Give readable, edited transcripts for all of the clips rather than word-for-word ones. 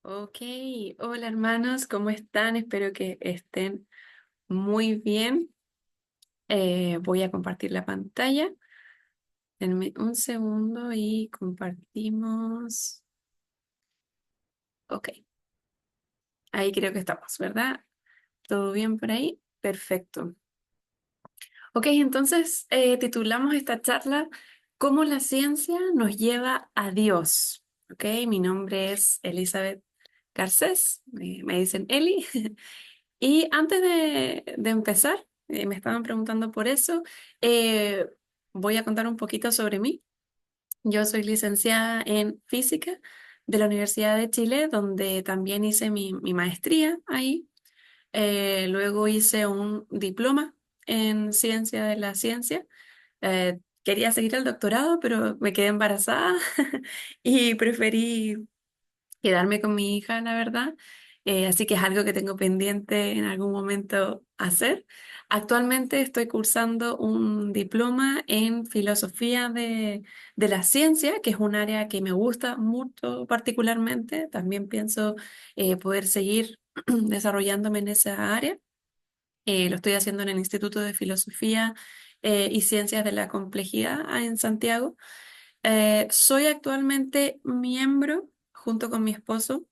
Ok, hola hermanos, ¿cómo están? Espero que estén muy bien. Voy a compartir la pantalla. Denme un segundo y compartimos. Ok, ahí creo que estamos, ¿verdad? ¿Todo bien por ahí? Perfecto. Ok, entonces titulamos esta charla ¿Cómo la ciencia nos lleva a Dios? Ok, mi nombre es Elizabeth Garcés, me dicen Eli. Y antes de empezar, me estaban preguntando por eso, eh, voy a contar un poquito sobre mí. Yo soy licenciada en física de la Universidad de Chile, donde también hice mi maestría ahí. Luego hice un diploma en ciencia de la ciencia. Quería seguir el doctorado, pero me quedé embarazada y preferí quedarme con mi hija, la verdad. Así que es algo que tengo pendiente en algún momento hacer. Actualmente estoy cursando un diploma en filosofía de la ciencia, que es un área que me gusta mucho particularmente. También pienso poder seguir desarrollándome en esa área. Lo estoy haciendo en el Instituto de Filosofía y Ciencias de la Complejidad en Santiago. Soy actualmente miembro, junto con mi esposo,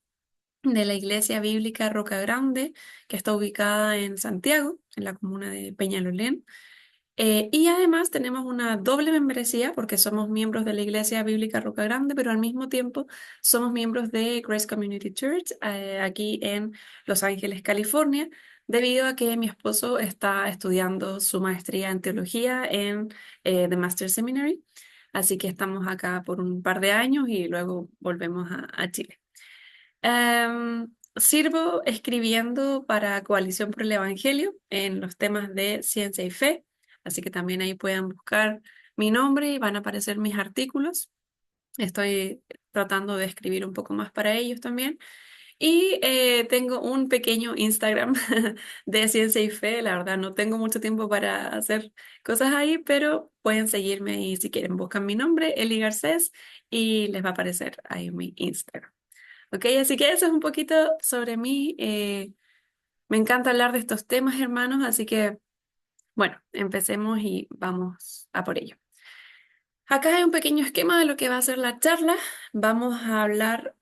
de la Iglesia Bíblica Roca Grande, que está ubicada en Santiago, en la comuna de Peñalolén. Y además tenemos una doble membresía porque somos miembros de la Iglesia Bíblica Roca Grande, pero al mismo tiempo somos miembros de Grace Community Church aquí en Los Ángeles, California, debido a que mi esposo está estudiando su maestría en teología en The Master Seminary. Así que estamos acá por un par de años y luego volvemos a Chile. Sirvo escribiendo para Coalición por el Evangelio en los temas de ciencia y fe, así que también ahí pueden buscar mi nombre y van a aparecer mis artículos. Estoy tratando de escribir un poco más para ellos también. Y tengo un pequeño Instagram de ciencia y fe. La verdad, no tengo mucho tiempo para hacer cosas ahí, pero pueden seguirme ahí si quieren. Buscan mi nombre, Eli Garcés, y les va a aparecer ahí mi Instagram. Ok, así que eso es un poquito sobre mí. Me encanta hablar de estos temas, hermanos, así que bueno, empecemos y vamos a por ello. Acá hay un pequeño esquema de lo que va a ser la charla. Vamos a hablar,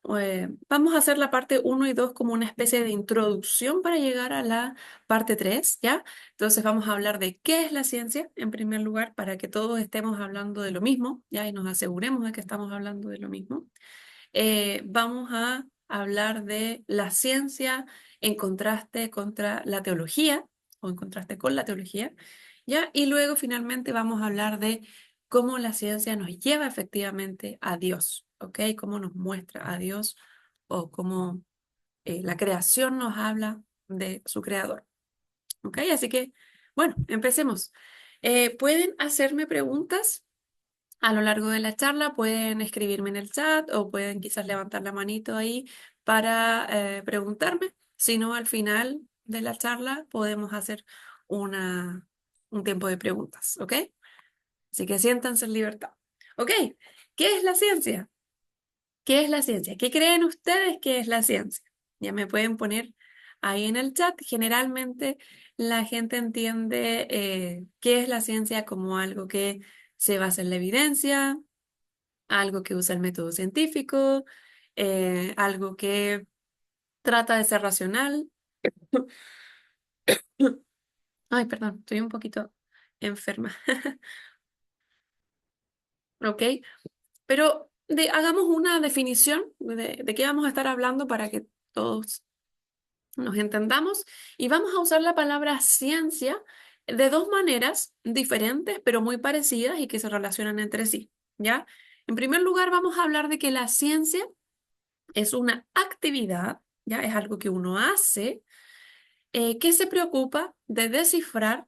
vamos a hacer la parte uno y 2 como una especie de introducción para llegar a la parte 3, ¿ya? Entonces vamos a hablar de qué es la ciencia, en primer lugar, para que todos estemos hablando de lo mismo, ¿ya? Y nos aseguremos de que estamos hablando de lo mismo. Vamos a hablar de la ciencia en contraste contra la teología o en contraste con la teología, ¿ya? Y luego finalmente vamos a hablar de cómo la ciencia nos lleva efectivamente a Dios, ¿ok? Cómo nos muestra a Dios o cómo la creación nos habla de su creador, ¿ok? Así que, bueno, empecemos. ¿Pueden hacerme preguntas? A lo largo de la charla pueden escribirme en el chat o pueden quizás levantar la manito ahí para preguntarme. Si no, al final de la charla podemos hacer una, un tiempo de preguntas, ¿ok? Así que siéntanse en libertad. ¿Ok? ¿Qué es la ciencia? ¿Qué es la ciencia? ¿Qué creen ustedes que es la ciencia? Ya me pueden poner ahí en el chat. Generalmente la gente entiende qué es la ciencia como algo que se basa en la evidencia, algo que usa el método científico, algo que trata de ser racional. Ay, perdón, estoy un poquito enferma, ¿ok? Pero hagamos una definición de qué vamos a estar hablando para que todos nos entendamos y vamos a usar la palabra ciencia de dos maneras diferentes, pero muy parecidas y que se relacionan entre sí, ¿ya? En primer lugar, vamos a hablar de que la ciencia es una actividad, ¿ya? Es algo que uno hace que se preocupa de descifrar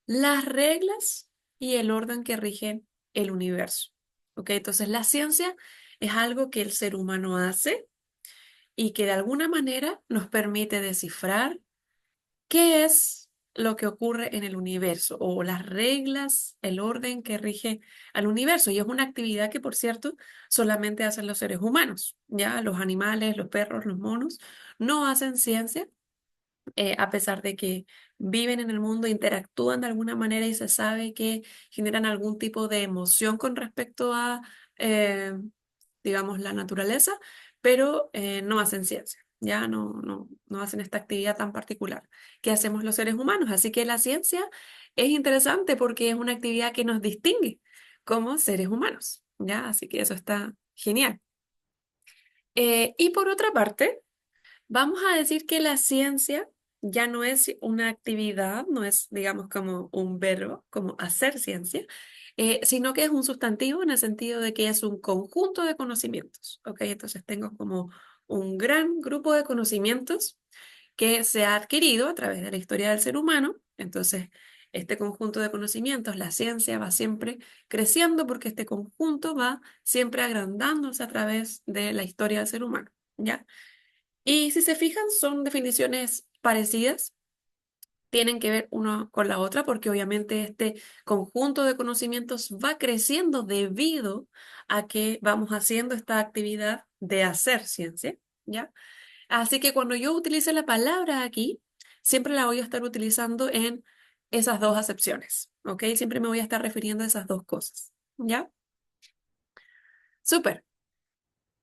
las reglas y el orden que rigen el universo. ¿Ok? Entonces, la ciencia es algo que el ser humano hace y que de alguna manera nos permite descifrar qué es, lo que ocurre en el universo o las reglas, el orden que rige al universo. Y es una actividad que, por cierto, solamente hacen los seres humanos, ¿ya? Los animales, los perros, los monos, no hacen ciencia, a pesar de que viven en el mundo, interactúan de alguna manera y se sabe que generan algún tipo de emoción con respecto a, eh, digamos, la naturaleza, pero no hacen ciencia. Ya no hacen esta actividad tan particular que hacemos los seres humanos. Así que la ciencia es interesante porque es una actividad que nos distingue como seres humanos. ¿Ya? Así que eso está genial. Y por otra parte, vamos a decir que la ciencia ya no es una actividad, no es, digamos, como un verbo, como hacer ciencia, sino que es un sustantivo en el sentido de que es un conjunto de conocimientos, ¿ok? Entonces tengo como un gran grupo de conocimientos que se ha adquirido a través de la historia del ser humano. Entonces, este conjunto de conocimientos, la ciencia va siempre creciendo porque este conjunto va siempre agrandándose a través de la historia del ser humano, ¿ya? Y si se fijan, son definiciones parecidas, tienen que ver una con la otra, porque obviamente este conjunto de conocimientos va creciendo debido a que vamos haciendo esta actividad de hacer ciencia, ¿ya? Así que cuando yo utilice la palabra aquí, siempre la voy a estar utilizando en esas dos acepciones, ¿ok? Siempre me voy a estar refiriendo a esas dos cosas, ¿ya? Súper.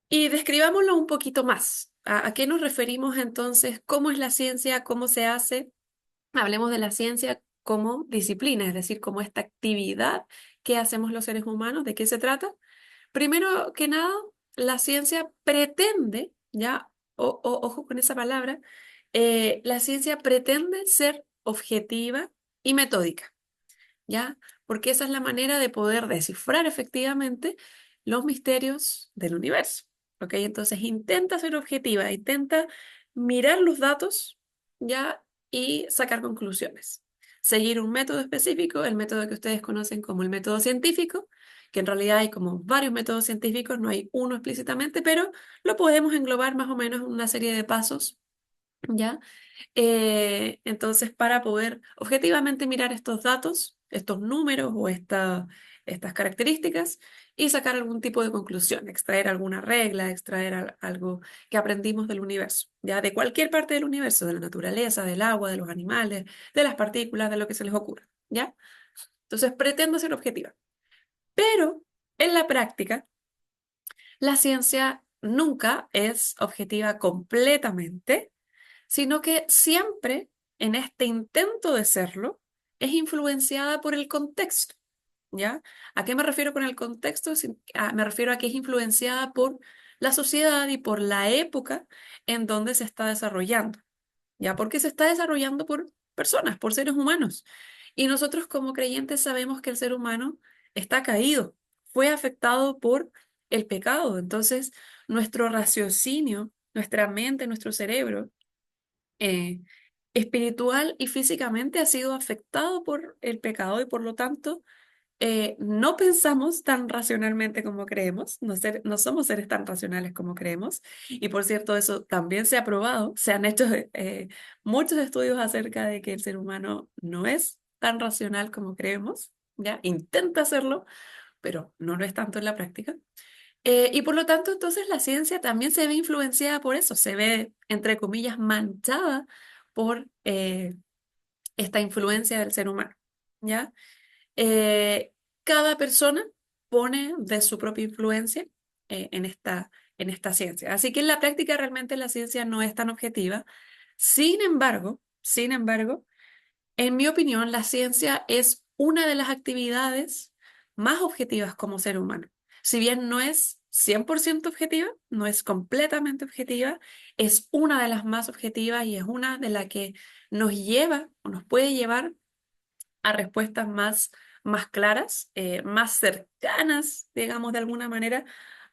Y describámoslo un poquito más. A qué nos referimos entonces? ¿Cómo es la ciencia? ¿Cómo se hace? Hablemos de la ciencia como disciplina, es decir, como esta actividad que hacemos los seres humanos. ¿De qué se trata? Primero que nada, la ciencia pretende, ya, ojo con esa palabra, la ciencia pretende ser objetiva y metódica. ¿Ya? Porque esa es la manera de poder descifrar efectivamente los misterios del universo, ¿ok? Entonces intenta ser objetiva, intenta mirar los datos, ¿ya? Y sacar conclusiones. Seguir un método específico, el método que ustedes conocen como el método científico, que en realidad hay como varios métodos científicos, no hay uno explícitamente, pero lo podemos englobar más o menos en una serie de pasos, ¿ya? Entonces, para poder objetivamente mirar estos datos, estos números o estas características y sacar algún tipo de conclusión, extraer alguna regla, extraer algo que aprendimos del universo, ya de cualquier parte del universo, de la naturaleza, del agua, de los animales, de las partículas, de lo que se les ocurra, ¿ya? Entonces, pretendo ser objetiva. Pero en la práctica, la ciencia nunca es objetiva completamente, sino que siempre en este intento de serlo es influenciada por el contexto, ¿ya? ¿A qué me refiero con el contexto? Me refiero a que es influenciada por la sociedad y por la época en donde se está desarrollando, ¿ya? Porque se está desarrollando por personas, por seres humanos. Y nosotros como creyentes sabemos que el ser humano está caído, fue afectado por el pecado. Entonces, nuestro raciocinio, nuestra mente, nuestro cerebro, eh, espiritual y físicamente ha sido afectado por el pecado y por lo tanto no pensamos tan racionalmente como creemos, no somos seres tan racionales como creemos. Y por cierto, eso también se ha probado, se han hecho muchos estudios acerca de que el ser humano no es tan racional como creemos, ¿ya? Intenta hacerlo, pero no lo es tanto en la práctica. Y por lo tanto, entonces la ciencia también se ve influenciada por eso, se ve, entre comillas, manchada por esta influencia del ser humano, ¿ya? Eh, Cada persona pone de su propia influencia en esta ciencia. Así que en la práctica realmente la ciencia no es tan objetiva. Sin embargo, en mi opinión, la ciencia es una de las actividades más objetivas como ser humano. Si bien no es 100% objetiva, no es completamente objetiva, es una de las más objetivas y es una de las que nos lleva o nos puede llevar a respuestas más claras, más cercanas, digamos de alguna manera,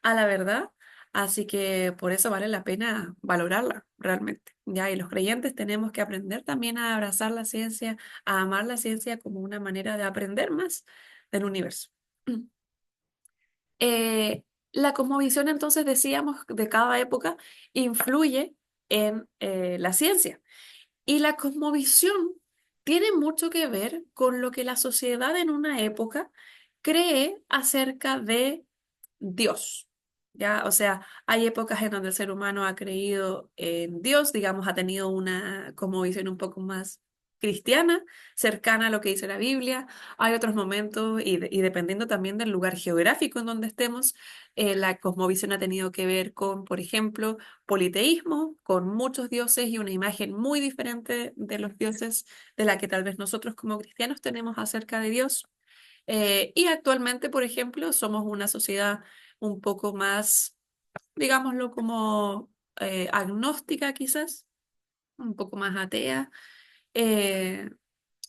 a la verdad. Así que por eso vale la pena valorarla realmente. Ya, y los creyentes tenemos que aprender también a abrazar la ciencia, a amar la ciencia como una manera de aprender más del universo. La cosmovisión, entonces, decíamos, de cada época influye en la ciencia. Y la cosmovisión tiene mucho que ver con lo que la sociedad en una época cree acerca de Dios. ¿Ya? O sea, hay épocas en donde el ser humano ha creído en Dios, digamos, ha tenido una como visión un poco más cristiana, cercana a lo que dice la Biblia. Hay otros momentos, y dependiendo también del lugar geográfico en donde estemos, la cosmovisión ha tenido que ver con, por ejemplo, politeísmo, con muchos dioses y una imagen muy diferente de los dioses de la que tal vez nosotros como cristianos tenemos acerca de Dios. Y actualmente, por ejemplo, somos una sociedad un poco más, digámoslo como agnóstica quizás, un poco más atea, eh,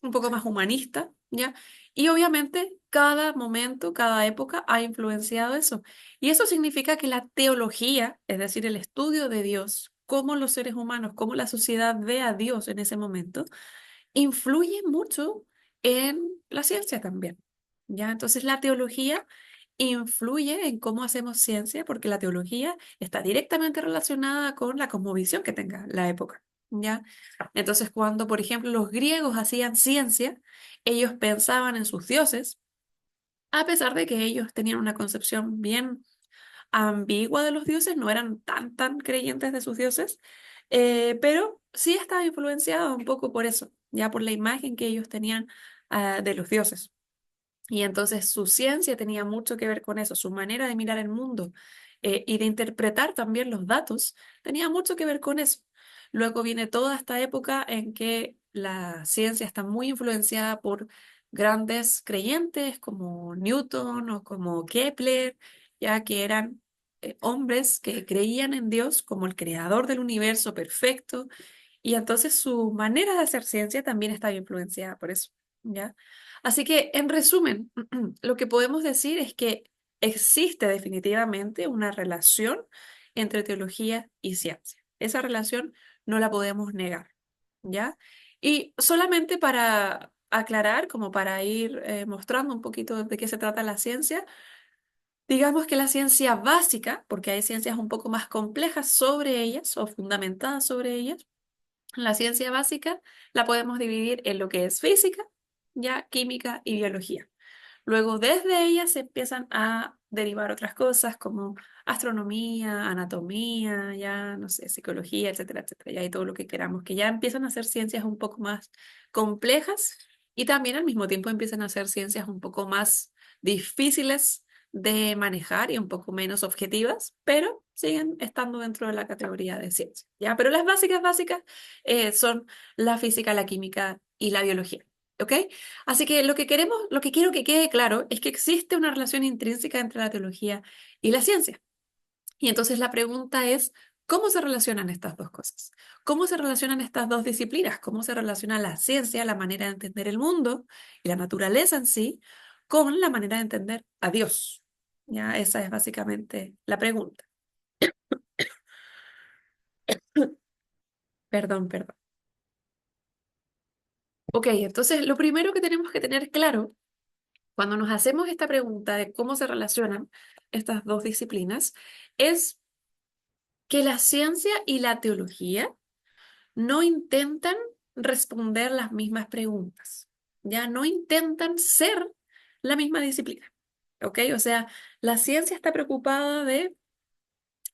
un poco más humanista, ¿ya? Y obviamente cada momento, cada época ha influenciado eso. Y eso significa que la teología, es decir, el estudio de Dios, cómo los seres humanos, cómo la sociedad ve a Dios en ese momento, influye mucho en la ciencia también. ¿Ya? Entonces la teología influye en cómo hacemos ciencia porque la teología está directamente relacionada con la cosmovisión que tenga la época. ¿Ya? Entonces cuando, por ejemplo, los griegos hacían ciencia, ellos pensaban en sus dioses, a pesar de que ellos tenían una concepción bien ambigua de los dioses, no eran tan creyentes de sus dioses, pero sí estaba influenciado un poco por eso, ya por la imagen que ellos tenían de los dioses. Y entonces su ciencia tenía mucho que ver con eso, su manera de mirar el mundo y de interpretar también los datos tenía mucho que ver con eso. Luego viene toda esta época en que la ciencia está muy influenciada por grandes creyentes como Newton o como Kepler, ya que eran hombres que creían en Dios como el creador del universo perfecto y entonces su manera de hacer ciencia también está influenciada por eso, ¿ya? Así que, en resumen, lo que podemos decir es que existe definitivamente una relación entre teología y ciencia. Esa relación no la podemos negar, ¿ya? Y solamente para aclarar, como para ir mostrando un poquito de qué se trata la ciencia, digamos que la ciencia básica, porque hay ciencias un poco más complejas sobre ellas o fundamentadas sobre ellas, la ciencia básica la podemos dividir en lo que es física, ya química y biología. Luego, desde ellas se empiezan a derivar otras cosas como astronomía, anatomía, ya no sé, psicología, etcétera, etcétera, ya y todo lo que queramos, que ya empiezan a ser ciencias un poco más complejas y también al mismo tiempo empiezan a ser ciencias un poco más difíciles de manejar y un poco menos objetivas, pero siguen estando dentro de la categoría de ciencia, ¿ya? Pero las básicas, básicas son la física, la química y la biología. ¿Ok? Así que lo que queremos, lo que quiero que quede claro es que existe una relación intrínseca entre la teología y la ciencia. Y entonces la pregunta es, ¿cómo se relacionan estas dos cosas? ¿Cómo se relacionan estas dos disciplinas? ¿Cómo se relaciona la ciencia, la manera de entender el mundo y la naturaleza en sí, con la manera de entender a Dios? Ya, esa es básicamente la pregunta. Perdón, perdón. Ok, entonces lo primero que tenemos que tener claro cuando nos hacemos esta pregunta de cómo se relacionan estas dos disciplinas, es que la ciencia y la teología no intentan responder las mismas preguntas, ya no intentan ser la misma disciplina, ¿ok? O sea, la ciencia está preocupada de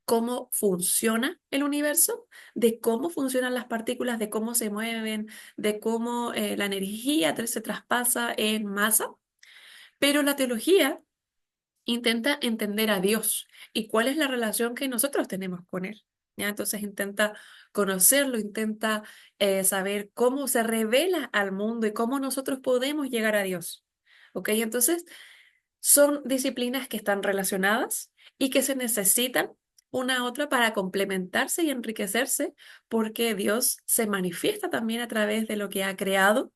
cómo funciona el universo, de cómo funcionan las partículas, de cómo se mueven, de cómo la energía se traspasa en masa, pero la teología intenta entender a Dios y cuál es la relación que nosotros tenemos con Él. ¿Ya? Entonces intenta conocerlo, intenta saber cómo se revela al mundo y cómo nosotros podemos llegar a Dios. ¿Ok? Entonces son disciplinas que están relacionadas y que se necesitan una a otra para complementarse y enriquecerse porque Dios se manifiesta también a través de lo que ha creado,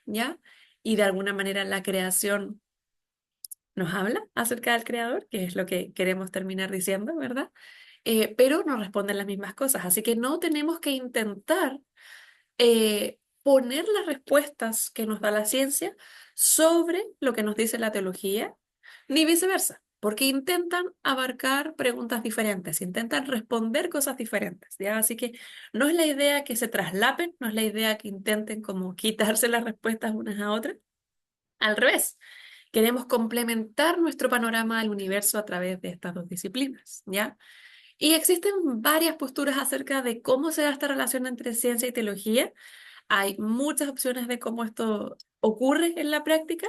¿ya? Y de alguna manera la creación nos habla acerca del creador, que es lo que queremos terminar diciendo, ¿verdad? Pero nos responden las mismas cosas, así que no tenemos que intentar poner las respuestas que nos da la ciencia sobre lo que nos dice la teología, ni viceversa. porque intentan abarcar preguntas diferentes, intentan responder cosas diferentes, ¿ya? Así que no es la idea que se traslapen, no es la idea que intenten como quitarse las respuestas unas a otras. Al revés, queremos complementar nuestro panorama del universo a través de estas dos disciplinas, ¿ya? Y existen varias posturas acerca de cómo se da esta relación entre ciencia y teología. Hay muchas opciones de cómo esto ocurre en la práctica.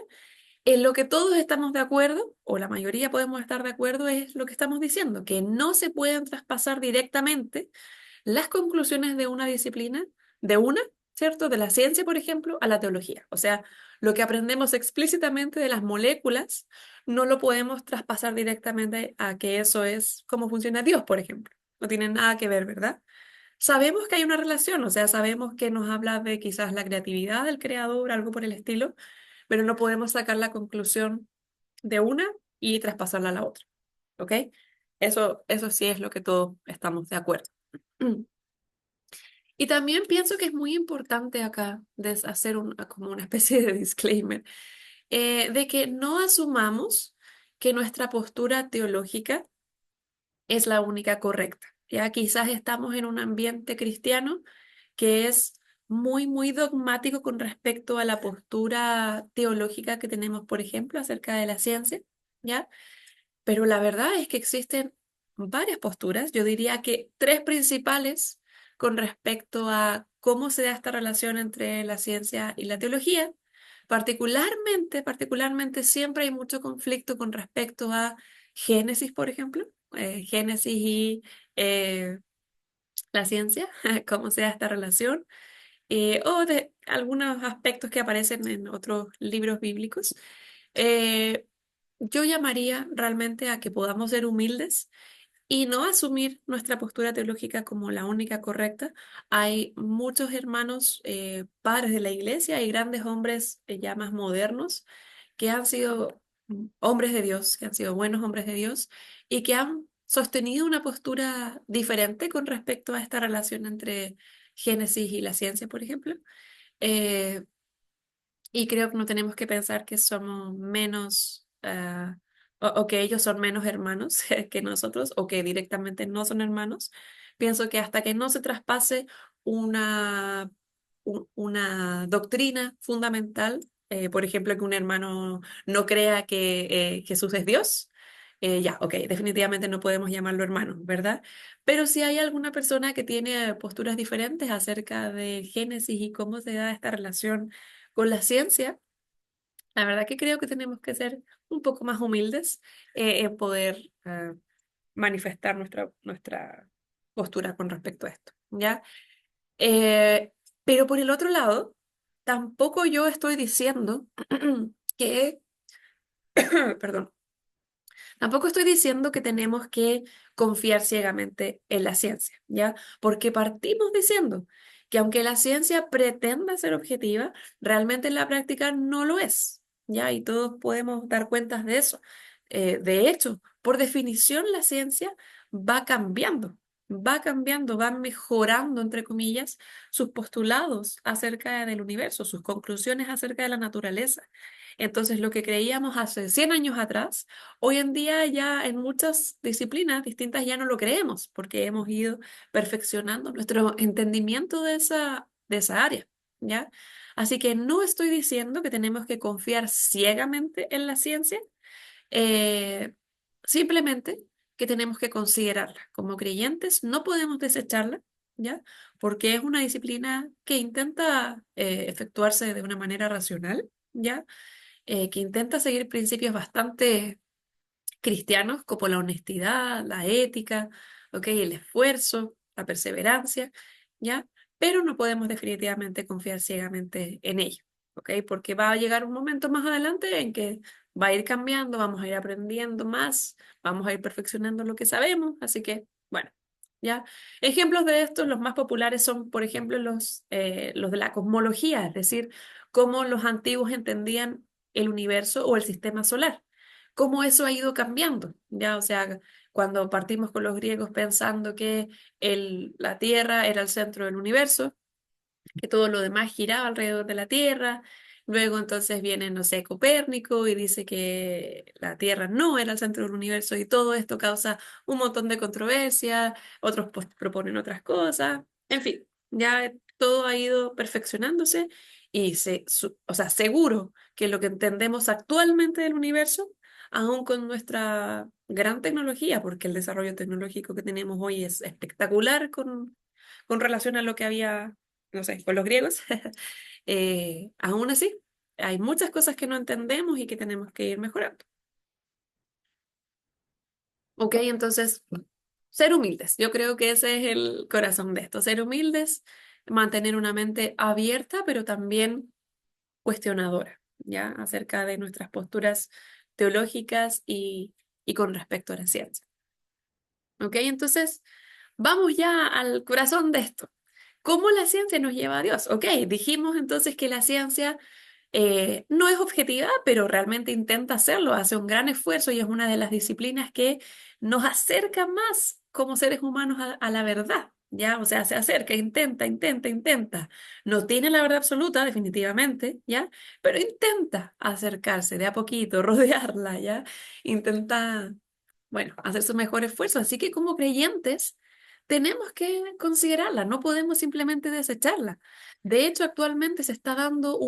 En lo que todos estamos de acuerdo, o la mayoría podemos estar de acuerdo, es lo que estamos diciendo, que no se pueden traspasar directamente las conclusiones de una disciplina, de una, ¿cierto? De la ciencia, por ejemplo, a la teología. O sea, lo que aprendemos explícitamente de las moléculas, no lo podemos traspasar directamente a que eso es cómo funciona Dios, por ejemplo. No tiene nada que ver, ¿verdad? Sabemos que hay una relación, o sea, sabemos que nos habla de quizás la creatividad del creador, algo por el estilo, pero no podemos sacar la conclusión de una y traspasarla a la otra, ¿ok? Eso sí es lo que todos estamos de acuerdo. Y también pienso que es muy importante acá hacer como una especie de disclaimer, de que no asumamos que nuestra postura teológica es la única correcta. Ya quizás estamos en un ambiente cristiano que es muy, muy dogmático con respecto a la postura teológica que tenemos, por ejemplo, acerca de la ciencia, ¿ya? Pero la verdad es que existen varias posturas, yo diría que tres principales con respecto a cómo se da esta relación entre la ciencia y la teología. Particularmente siempre hay mucho conflicto con respecto a Génesis, por ejemplo, Génesis y eh, la ciencia, cómo se da esta relación, o de algunos aspectos que aparecen en otros libros bíblicos. Eh, yo llamaría realmente a que podamos ser humildes y no asumir nuestra postura teológica como la única correcta. Hay muchos hermanos, padres de la iglesia y grandes hombres ya más modernos que han sido hombres de Dios, que han sido buenos hombres de Dios y que han sostenido una postura diferente con respecto a esta relación entre Génesis y la ciencia, por ejemplo. Eh, y creo que no tenemos que pensar que somos menos, o que ellos son menos hermanos que nosotros, o que directamente no son hermanos. Pienso que hasta que no se traspase una, una doctrina fundamental, por ejemplo, que un hermano no crea que Jesús es Dios, ya, ok, definitivamente no podemos llamarlo hermano, ¿verdad? Pero si hay alguna persona que tiene posturas diferentes acerca de Génesis y cómo se da esta relación con la ciencia, la verdad que creo que tenemos que ser un poco más humildes en poder manifestar nuestra postura con respecto a esto, ¿ya? Eh, pero por el otro lado, tampoco yo estoy diciendo que, perdón, tampoco estoy diciendo que tenemos que confiar ciegamente en la ciencia, ¿ya? Porque partimos diciendo que aunque la ciencia pretenda ser objetiva, realmente en la práctica no lo es, ¿ya? Y todos podemos dar cuentas de eso. De hecho, por definición, la ciencia va cambiando. Va cambiando, va mejorando, entre comillas, sus postulados acerca del universo, sus conclusiones acerca de la naturaleza. Entonces, lo que creíamos hace 100 años atrás, hoy en día ya en muchas disciplinas distintas ya no lo creemos porque hemos ido perfeccionando nuestro entendimiento de esa área, ¿ya? Así que no estoy diciendo que tenemos que confiar ciegamente en la ciencia, eh, simplemente que tenemos que considerarla. Como creyentes no podemos desecharla, ¿ya? Porque es una disciplina que intenta efectuarse de una manera racional, ¿ya? Que intenta seguir principios bastante cristianos como la honestidad, la ética, ¿ok? El esfuerzo, la perseverancia, ¿ya? Pero no podemos definitivamente confiar ciegamente en ella, ¿ok? Porque va a llegar un momento más adelante en que va a ir cambiando, vamos a ir aprendiendo más, vamos a ir perfeccionando lo que sabemos, así que, bueno, ¿ya? Ejemplos de estos, los más populares son, por ejemplo, los de la cosmología, es decir, cómo los antiguos entendían el universo o el sistema solar, cómo eso ha ido cambiando, ¿ya? O sea, cuando partimos con los griegos pensando que la Tierra era el centro del universo, que todo lo demás giraba alrededor de la Tierra, Luego entonces viene, no sé, Copérnico y dice que la Tierra no era el centro del universo y todo esto causa un montón de controversia, otros pues, proponen otras cosas, en fin, ya todo ha ido perfeccionándose y o sea, seguro que lo que entendemos actualmente del universo, aún con nuestra gran tecnología, porque el desarrollo tecnológico que tenemos hoy es espectacular con relación a lo que había, no sé, con los griegos. Aún así, hay muchas cosas que no entendemos y que tenemos que ir mejorando. Ok, entonces, ser humildes. Yo creo que ese es el corazón de esto. Ser humildes, mantener una mente abierta, pero también cuestionadora, ¿ya? Acerca de nuestras posturas teológicas y con respecto a la ciencia. Ok, entonces, vamos ya al corazón de esto. ¿Cómo la ciencia nos lleva a Dios? Ok, dijimos entonces que la ciencia no es objetiva, pero realmente intenta hacerlo, hace un gran esfuerzo y es una de las disciplinas que nos acerca más como seres humanos a la verdad, ¿ya? O sea, se acerca, intenta. No tiene la verdad absoluta, definitivamente, ¿ya? Pero intenta acercarse de a poquito, rodearla, ¿ya? Intenta, bueno, hacer su mejor esfuerzo. Así que como creyentes tenemos que considerarla, no podemos simplemente desecharla. De hecho, actualmente se está dando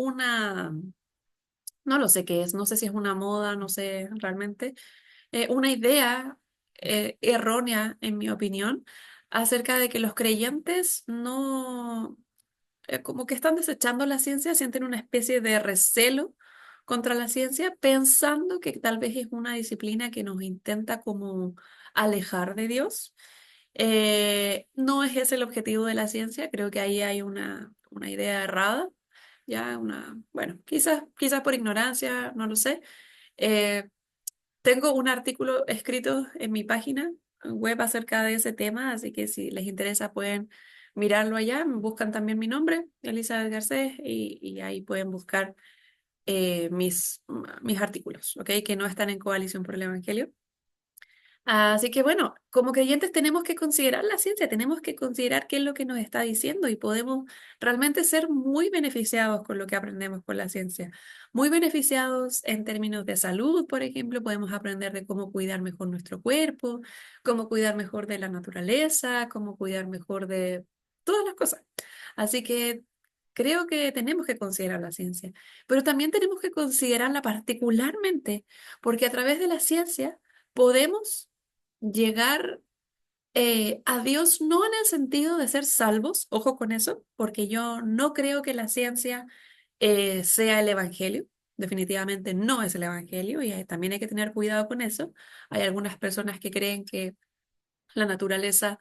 no lo sé qué es, no sé si es una moda, no sé realmente, una idea errónea, en mi opinión, acerca de que los creyentes no, como que están desechando la ciencia, sienten una especie de recelo contra la ciencia, pensando que tal vez es una disciplina que nos intenta como alejar de Dios. No es ese el objetivo de la ciencia, creo que ahí hay una idea errada, ya bueno, quizás por ignorancia, no lo sé. Eh, Tengo un artículo escrito en mi página web acerca de ese tema, así que si les interesa pueden mirarlo allá. Buscan también mi nombre, Elizabeth Garcés, y ahí pueden buscar mis artículos, ¿ok? Que no están en Coalición por el Evangelio. Así que bueno, como creyentes tenemos que considerar la ciencia, tenemos que considerar qué es lo que nos está diciendo y podemos realmente ser muy beneficiados con lo que aprendemos con la ciencia. Muy beneficiados en términos de salud, por ejemplo, podemos aprender de cómo cuidar mejor nuestro cuerpo, cómo cuidar mejor de la naturaleza, cómo cuidar mejor de todas las cosas. Así que creo que tenemos que considerar la ciencia, pero también tenemos que considerarla particularmente porque a través de la ciencia podemos llegar a Dios no en el sentido de ser salvos, ojo con eso, porque yo no creo que la ciencia sea el Evangelio. Definitivamente no es el Evangelio y también hay que tener cuidado con eso. Hay algunas personas que creen que la naturaleza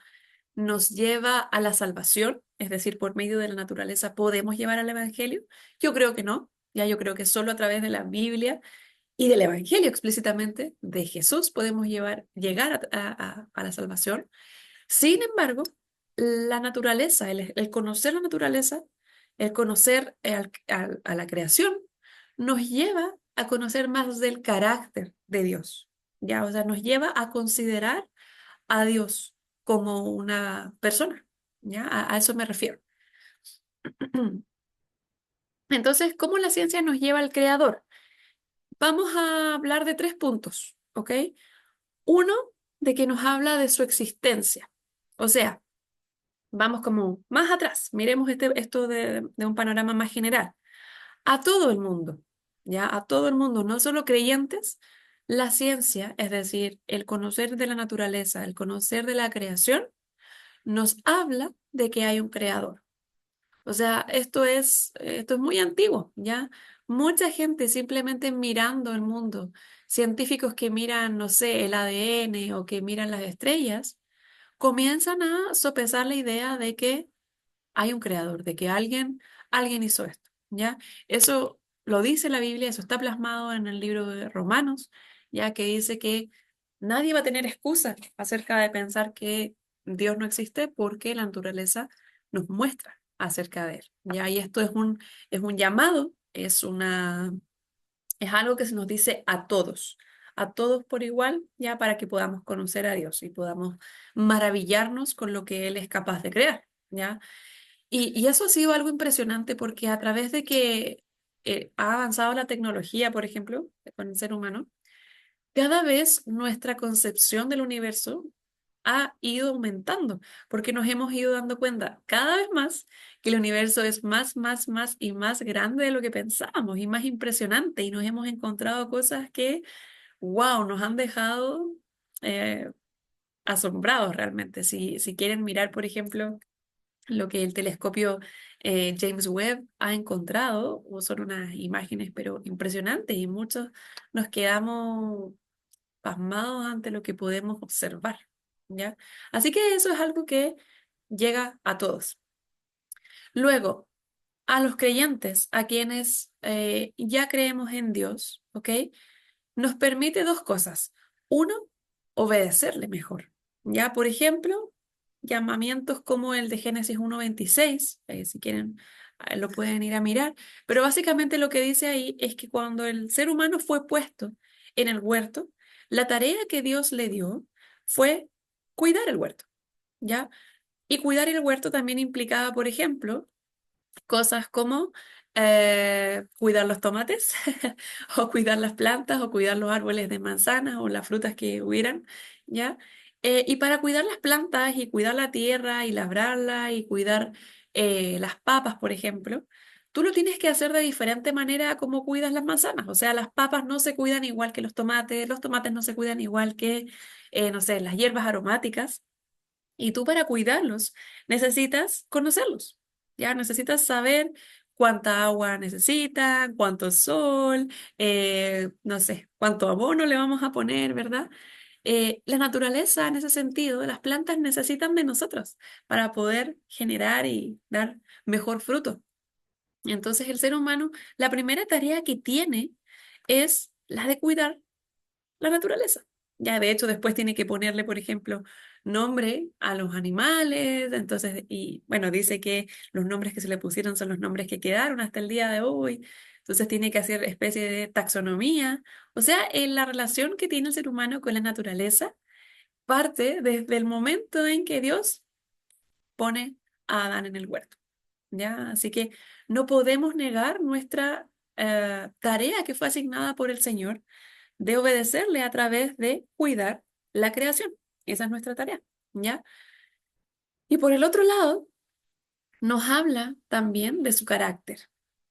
nos lleva a la salvación, es decir, por medio de la naturaleza podemos llevar al Evangelio. Yo creo que no, ya yo creo que solo a través de la Biblia y del Evangelio explícitamente de Jesús podemos llegar a la salvación. Sin embargo, la naturaleza, el conocer la naturaleza, el conocer a la creación, nos lleva a conocer más del carácter de Dios. ¿Ya? O sea, nos lleva a considerar a Dios como una persona. ¿Ya? A eso me refiero. Entonces, ¿cómo la ciencia nos lleva al creador? Vamos a hablar de tres puntos, ¿ok? Uno, de que nos habla de su existencia. O sea, vamos como más atrás, miremos esto de un panorama más general. A todo el mundo, ¿ya? A todo el mundo, no solo creyentes, la ciencia, es decir, el conocer de la naturaleza, el conocer de la creación, nos habla de que hay un creador. O sea, esto es muy antiguo, ¿ya? Mucha gente simplemente mirando el mundo, científicos que miran, no sé, el ADN o que miran las estrellas, comienzan a sopesar la idea de que hay un creador, de que alguien hizo esto, ¿ya? Eso lo dice la Biblia, eso está plasmado en el libro de Romanos, ya que dice que nadie va a tener excusa acerca de pensar que Dios no existe porque la naturaleza nos muestra acerca de él, ¿ya? Y esto es un llamado, es algo que se nos dice a todos por igual, ya para que podamos conocer a Dios y podamos maravillarnos con lo que Él es capaz de crear, ¿ya? Y eso ha sido algo impresionante porque a través de que ha avanzado la tecnología, por ejemplo, con el ser humano, cada vez nuestra concepción del universo ha ido aumentando, porque nos hemos ido dando cuenta cada vez más que el universo es más y más grande de lo que pensábamos y más impresionante, y nos hemos encontrado cosas que, wow, nos han dejado eh, asombrados realmente. Si quieren mirar, por ejemplo, lo que el telescopio James Webb ha encontrado, o son unas imágenes pero impresionantes, y muchos nos quedamos pasmados ante lo que podemos observar, ¿ya? Así que eso es algo que llega a todos. Luego, a los creyentes, a quienes ya creemos en Dios, ¿ok? Nos permite dos cosas. Uno, obedecerle mejor. Ya, por ejemplo, llamamientos como el de Génesis 1:26, si quieren, lo pueden ir a mirar, pero básicamente lo que dice ahí es que cuando el ser humano fue puesto en el huerto, la tarea que Dios le dio fue cuidar el huerto, ¿ya? Y cuidar el huerto también implicaba, por ejemplo, cosas como cuidar los tomates, o cuidar las plantas, o cuidar los árboles de manzanas, o las frutas que hubieran, ¿ya? Y para cuidar las plantas y cuidar la tierra y labrarla y cuidar las papas, por ejemplo, tú lo tienes que hacer de diferente manera a como cuidas las manzanas. O sea, las papas no se cuidan igual que los tomates no se cuidan igual que, no sé, las hierbas aromáticas. Y tú para cuidarlos necesitas conocerlos, ¿ya? Necesitas saber cuánta agua necesitan, cuánto sol, no sé, cuánto abono le vamos a poner, ¿verdad? La naturaleza en ese sentido, las plantas necesitan de nosotros para poder generar y dar mejor fruto. Entonces el ser humano, la primera tarea que tiene es la de cuidar la naturaleza. Ya, de hecho, después tiene que ponerle, por ejemplo, nombre a los animales. Entonces, y bueno, dice que los nombres que se le pusieron son los nombres que quedaron hasta el día de hoy. Entonces tiene que hacer especie de taxonomía. O sea, en la relación que tiene el ser humano con la naturaleza parte desde el momento en que Dios pone a Adán en el huerto. ¿Ya? Así que no podemos negar nuestra tarea que fue asignada por el Señor de obedecerle a través de cuidar la creación. Esa es nuestra tarea, ¿ya? Y por el otro lado, nos habla también de su carácter.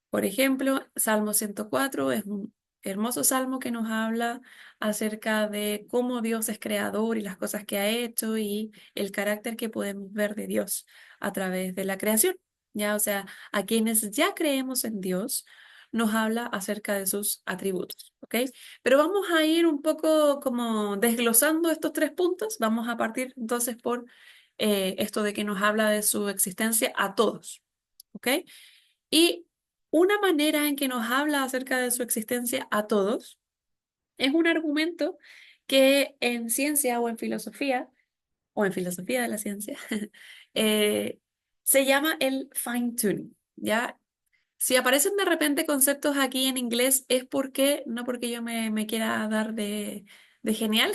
Por ejemplo, Salmo 104 es un hermoso salmo que nos habla acerca de cómo Dios es creador y las cosas que ha hecho y el carácter que podemos ver de Dios a través de la creación. Ya, o sea, a quienes ya creemos en Dios, nos habla acerca de sus atributos, ¿ok? Pero vamos a ir un poco como desglosando estos tres puntos. Vamos a partir entonces por esto de que nos habla de su existencia a todos, ¿ok? Y una manera en que nos habla acerca de su existencia a todos es un argumento que en ciencia o en filosofía de la ciencia, eh, se llama el fine tuning, ¿ya? Si aparecen de repente conceptos aquí en inglés es porque, no porque yo me quiera dar de genial,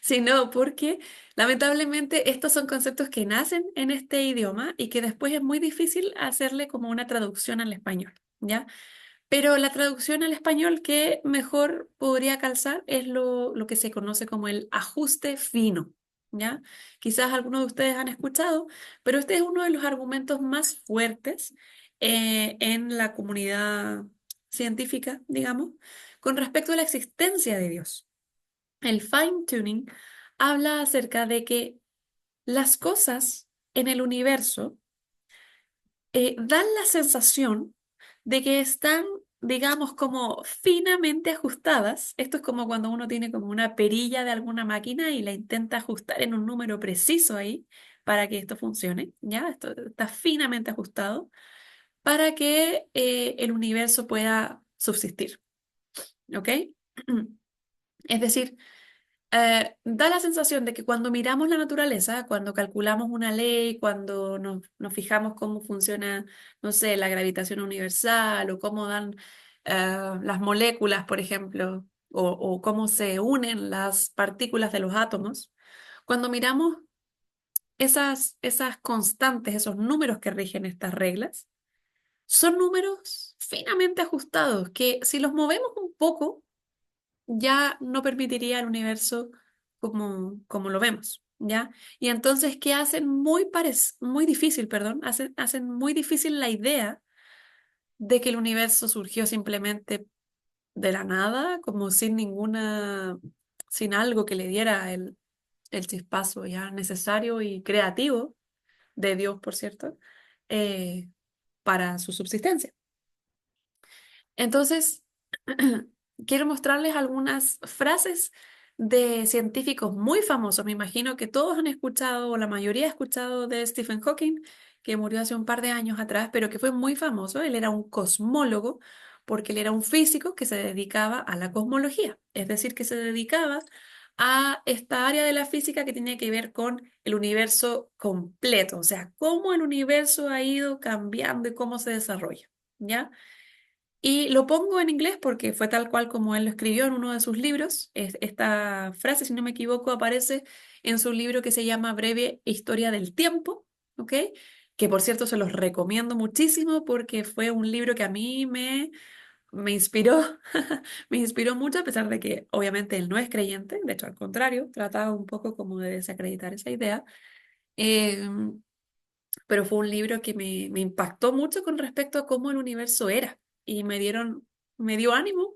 sino porque lamentablemente estos son conceptos que nacen en este idioma y que después es muy difícil hacerle como una traducción al español, ¿ya? Pero la traducción al español que mejor podría calzar es lo que se conoce como el ajuste fino, ¿ya? Quizás algunos de ustedes han escuchado, pero este es uno de los argumentos más fuertes en la comunidad científica, digamos, con respecto a la existencia de Dios. El fine tuning habla acerca de que las cosas en el universo dan la sensación de que están, digamos, como finamente ajustadas. Esto es como cuando uno tiene como una perilla de alguna máquina y la intenta ajustar en un número preciso ahí para que esto funcione, ¿ya? Esto está finamente ajustado para que el universo pueda subsistir, ¿ok? Es decir, da la sensación de que cuando miramos la naturaleza, cuando calculamos una ley, cuando nos fijamos cómo funciona, no sé, la gravitación universal o cómo dan las moléculas, por ejemplo, o cómo se unen las partículas de los átomos, cuando miramos esas constantes, esos números que rigen estas reglas, son números finamente ajustados que si los movemos un poco, ya no permitiría el universo como lo vemos, ¿ya? Y entonces, ¿qué hacen? Muy difícil, perdón, hacen muy difícil la idea de que el universo surgió simplemente de la nada, como sin algo que le diera el chispazo ya necesario y creativo de Dios, por cierto, eh, para su subsistencia. Entonces, quiero mostrarles algunas frases de científicos muy famosos. Me imagino que todos han escuchado, o la mayoría ha escuchado de Stephen Hawking, que murió hace un par de años atrás, pero que fue muy famoso. Él era un cosmólogo porque él era un físico que se dedicaba a la cosmología, es decir, que se dedicaba a esta área de la física que tiene que ver con el universo completo, o sea, cómo el universo ha ido cambiando y cómo se desarrolla, ¿ya? Y lo pongo en inglés porque fue tal cual como él lo escribió en uno de sus libros. Esta frase, si no me equivoco, aparece en su libro que se llama Breve Historia del Tiempo, ¿ok? Que por cierto se los recomiendo muchísimo porque fue un libro que a mí me inspiró, me inspiró mucho a pesar de que obviamente él no es creyente, de hecho al contrario, trataba un poco como de desacreditar esa idea. Em, pero fue un libro que me impactó mucho con respecto a cómo el universo era y me dio ánimo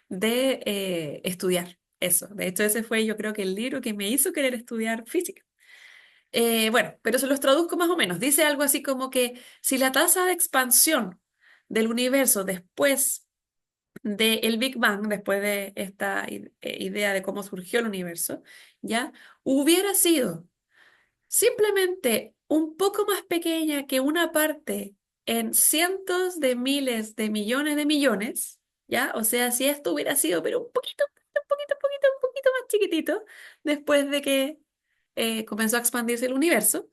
de estudiar eso. De hecho, ese fue yo creo que el libro que me hizo querer estudiar física. Bueno, pero se los traduzco más o menos. Dice algo así como que si la tasa de expansión del universo después del Big Bang, después de esta idea de cómo surgió el universo, ¿ya? Hubiera sido simplemente un poco más pequeña que una parte en cientos de miles de millones, ¿ya? O sea, si esto hubiera sido, pero un poquito más chiquitito, después de que comenzó a expandirse el universo,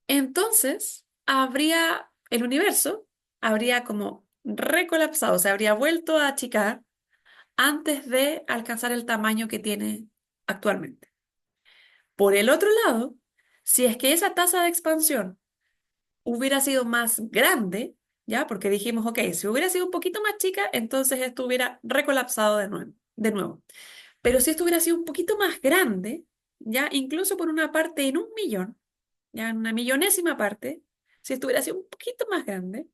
entonces el universo habría como recolapsado, se habría vuelto a achicar antes de alcanzar el tamaño que tiene actualmente. Por el otro lado, si es que esa tasa de expansión hubiera sido más grande, ¿ya? Porque dijimos, ok, si hubiera sido un poquito más chica, entonces esto hubiera recolapsado de nuevo. Pero si esto hubiera sido un poquito más grande, ¿ya? Incluso por una parte en un millón, ¿ya? En una millonésima parte, si esto hubiera sido un poquito más grande,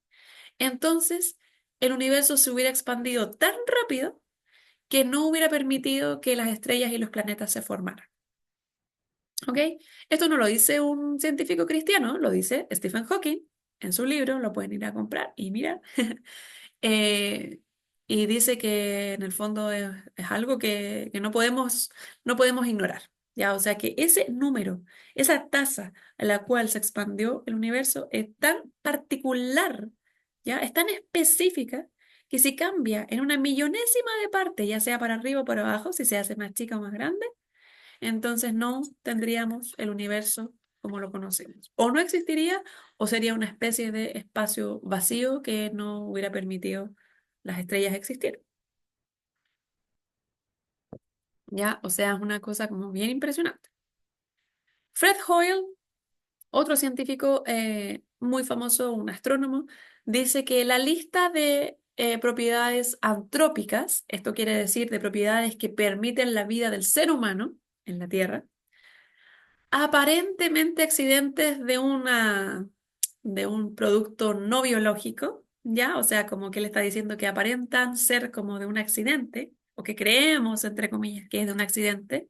entonces el universo se hubiera expandido tan rápido que no hubiera permitido que las estrellas y los planetas se formaran. ¿Ok? Esto no lo dice un científico cristiano, lo dice Stephen Hawking en su libro, lo pueden ir a comprar y mirar. Eh, y dice que en el fondo es algo que no podemos ignorar. ¿Ya? O sea que ese número, esa tasa a la cual se expandió el universo es tan particular, ¿ya? Es tan específica que si cambia en una millonésima de parte, ya sea para arriba o para abajo, si se hace más chica o más grande, entonces no tendríamos el universo como lo conocemos. O no existiría o sería una especie de espacio vacío que no hubiera permitido las estrellas existir. ¿Ya? O sea, es una cosa como bien impresionante. Fred Hoyle, otro científico muy famoso, un astrónomo, dice que la lista de propiedades antrópicas, esto quiere decir de propiedades que permiten la vida del ser humano en la Tierra, aparentemente accidentes de un producto no biológico, ¿ya? O sea, como que él está diciendo que aparentan ser como de un accidente, o que creemos, entre comillas, que es de un accidente.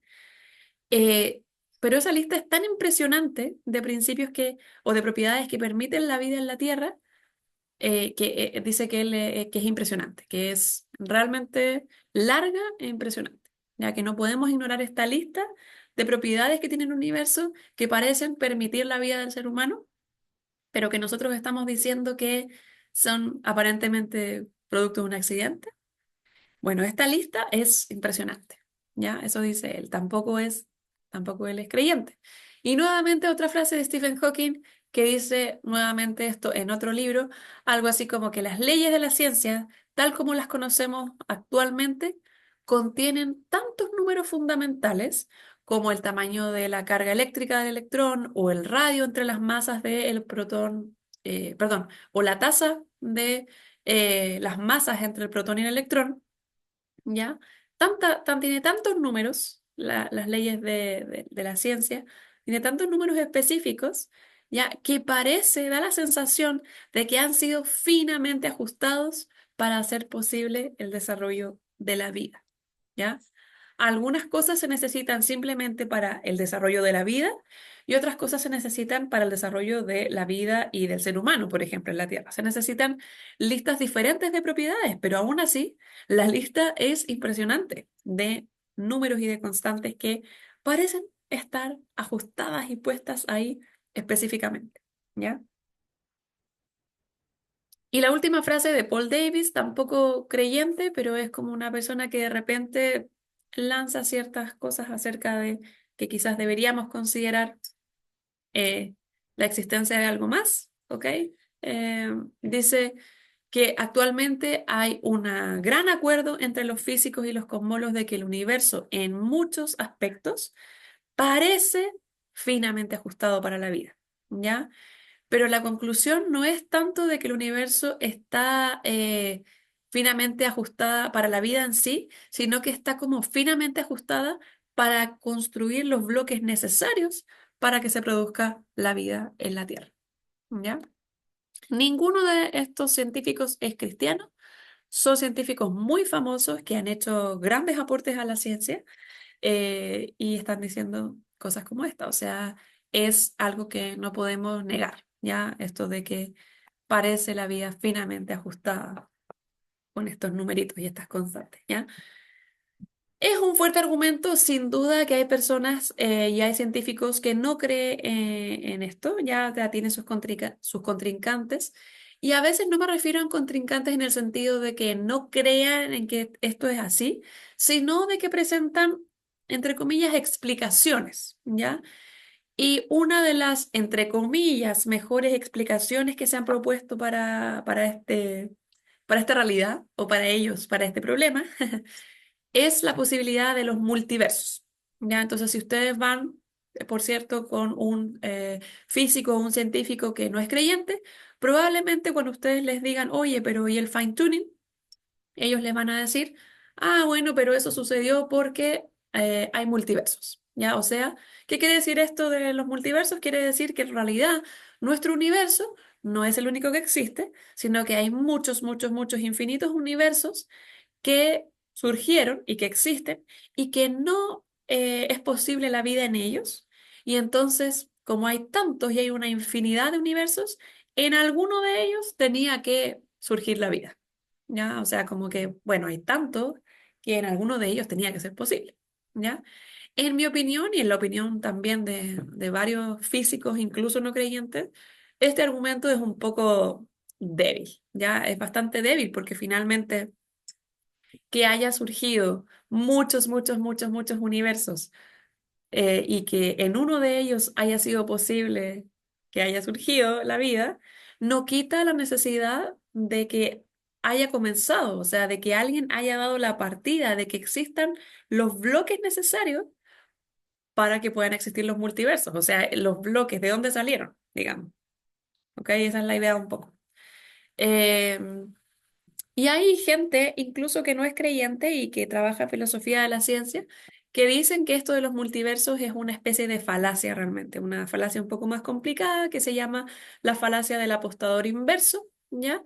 eh, pero esa lista es tan impresionante de principios o de propiedades que permiten la vida en la Tierra, que dice que que es impresionante, que es realmente larga e impresionante, ya que no podemos ignorar esta lista de propiedades que tiene el universo que parecen permitir la vida del ser humano, pero que nosotros estamos diciendo que son aparentemente producto de un accidente. Bueno, esta lista es impresionante, ¿ya? Eso dice él. Tampoco él es creyente. Y nuevamente otra frase de Stephen Hawking que dice nuevamente esto en otro libro, algo así como que las leyes de la ciencia, tal como las conocemos actualmente, contienen tantos números fundamentales como el tamaño de la carga eléctrica del electrón o el radio entre las masas del protón perdón, o la tasa de las masas entre el protón y el electrón, ¿ya? Tiene tantos números, las leyes de la ciencia, tiene tantos números específicos, ¿ya? Que parece, da la sensación de que han sido finamente ajustados para hacer posible el desarrollo de la vida, ¿ya? Algunas cosas se necesitan simplemente para el desarrollo de la vida y otras cosas se necesitan para el desarrollo de la vida y del ser humano, por ejemplo, en la Tierra. Se necesitan listas diferentes de propiedades, pero aún así la lista es impresionante de números y de constantes que parecen estar ajustadas y puestas ahí específicamente, ¿ya? Y la última frase de Paul Davis, tampoco creyente, pero es como una persona que de repente lanza ciertas cosas acerca de que quizás deberíamos considerar eh, la existencia de algo más, ¿ok? Dice que actualmente hay un gran acuerdo entre los físicos y los cosmólogos de que el universo en muchos aspectos parece finamente ajustado para la vida, ¿ya? Pero la conclusión no es tanto de que el universo está finamente ajustada para la vida en sí, sino que está como finamente ajustada para construir los bloques necesarios para que se produzca la vida en la Tierra. ¿Ya? Ninguno de estos científicos es cristiano, son científicos muy famosos que han hecho grandes aportes a la ciencia y están diciendo cosas como esta. O sea, es algo que no podemos negar, ¿ya? Esto de que parece la vida finamente ajustada con estos numeritos y estas constantes, ¿ya? Es un fuerte argumento, sin duda que hay personas y hay científicos que no creen en esto, ya tienen sus contrincantes, y a veces no me refiero a contrincantes en el sentido de que no crean en que esto es así, sino de que presentan, entre comillas, explicaciones, ¿ya? Y una de las, entre comillas, mejores explicaciones que se han propuesto para esta realidad, o para ellos, para este problema, es la posibilidad de los multiversos. ¿Ya? Entonces, si ustedes van, por cierto, con un físico o un científico que no es creyente, probablemente cuando ustedes les digan, oye, pero ¿y el fine tuning? Ellos les van a decir, ah, bueno, pero eso sucedió porque hay multiversos. ¿Ya? O sea, ¿qué quiere decir esto de los multiversos? Quiere decir que en realidad nuestro universo no es el único que existe, sino que hay muchos, muchos, muchos infinitos universos que surgieron y que existen y que no es posible la vida en ellos. Y entonces, como hay tantos y hay una infinidad de universos, en alguno de ellos tenía que surgir la vida. ¿Ya? O sea, como que, bueno, hay tantos que en alguno de ellos tenía que ser posible. ¿Ya? En mi opinión y en la opinión también de varios físicos, incluso no creyentes, este argumento es un poco débil, ¿ya? Es bastante débil porque finalmente que haya surgido muchos, muchos, muchos, muchos universos y que en uno de ellos haya sido posible que haya surgido la vida, no quita la necesidad de que haya comenzado, o sea, de que alguien haya dado la partida, de que existan los bloques necesarios para que puedan existir los multiversos, o sea, los bloques, ¿de dónde salieron? Digamos. ¿Ok? Esa es la idea un poco. Em, Y hay gente, incluso que no es creyente y que trabaja en filosofía de la ciencia, que dicen que esto de los multiversos es una especie de falacia realmente, una falacia un poco más complicada que se llama la falacia del apostador inverso, ¿ya?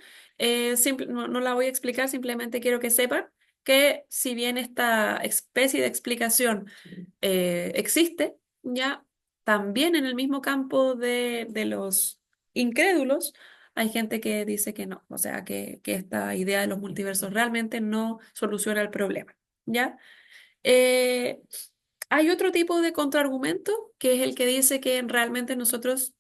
No la voy a explicar, simplemente quiero que sepan que si bien esta especie de explicación existe, ya también en el mismo campo de los incrédulos hay gente que dice que no, o sea, que esta idea de los multiversos realmente no soluciona el problema, ¿ya? Eh, Hay otro tipo de contraargumento que es el que dice que realmente nosotros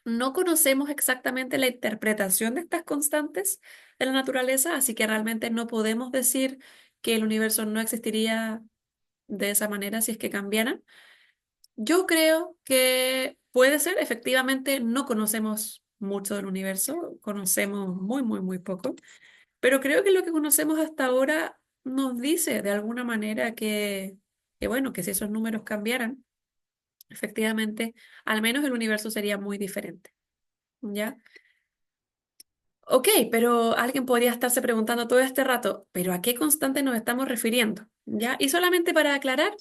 no conocemos exactamente la interpretación de estas constantes de la naturaleza, así que realmente no podemos decir que el universo no existiría de esa manera si es que cambiaran. Yo creo que puede ser, efectivamente, no conocemos mucho del universo, conocemos muy, muy, muy poco, pero creo que lo que conocemos hasta ahora nos dice de alguna manera que bueno, que si esos números cambiaran, efectivamente, al menos el universo sería muy diferente, ¿ya? Ok, pero alguien podría estarse preguntando todo este rato, ¿pero a qué constante nos estamos refiriendo? ¿Ya? Y solamente para aclarar,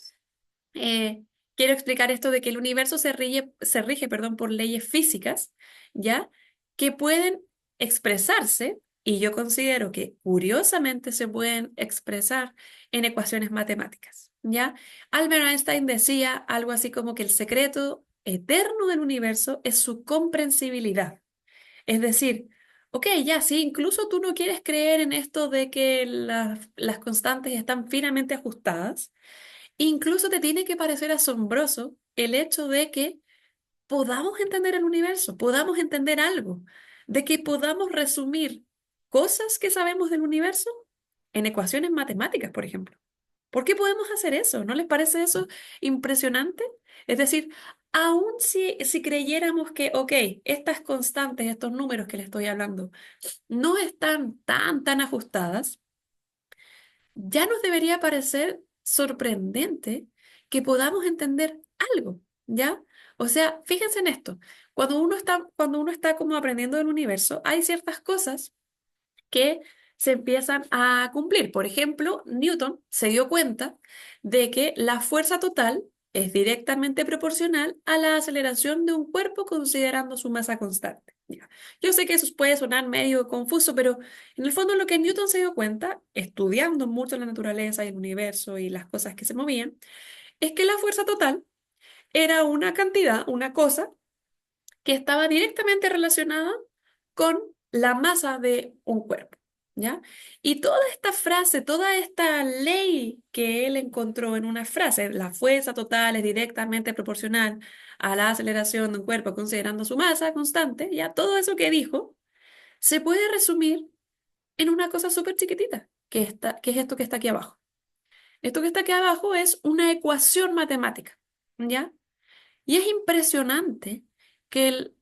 eh, quiero explicar esto de que el universo se rige, perdón, por leyes físicas, ¿ya? Que pueden expresarse, y yo considero que curiosamente se pueden expresar en ecuaciones matemáticas, ¿ya? Albert Einstein decía algo así como que el secreto eterno del universo es su comprensibilidad. Es decir, ok, ya, sí, incluso tú no quieres creer en esto de que las constantes están finamente ajustadas. Incluso te tiene que parecer asombroso el hecho de que podamos entender el universo, podamos entender algo, de que podamos resumir cosas que sabemos del universo en ecuaciones matemáticas, por ejemplo. ¿Por qué podemos hacer eso? ¿No les parece eso impresionante? Es decir, aun si creyéramos que, ok, estas constantes, estos números que les estoy hablando, no están tan ajustadas, ya nos debería parecer sorprendente que podamos entender algo, ¿ya? O sea, fíjense en esto. Cuando uno está como aprendiendo del universo, hay ciertas cosas que se empiezan a cumplir. Por ejemplo, Newton se dio cuenta de que la fuerza total es directamente proporcional a la aceleración de un cuerpo considerando su masa constante. Ya. Yo sé que eso puede sonar medio confuso, pero en el fondo lo que Newton se dio cuenta, estudiando mucho la naturaleza y el universo y las cosas que se movían, es que la fuerza total era una cantidad, una cosa que estaba directamente relacionada con la masa de un cuerpo, ¿ya? Y toda esta frase, toda esta ley que él encontró en una frase, la fuerza total es directamente proporcional a la aceleración de un cuerpo considerando su masa constante, ya todo eso que dijo se puede resumir en una cosa súper chiquitita, que es esto que está aquí abajo. Esto que está aquí abajo es una ecuación matemática, ¿ya? Y es impresionante que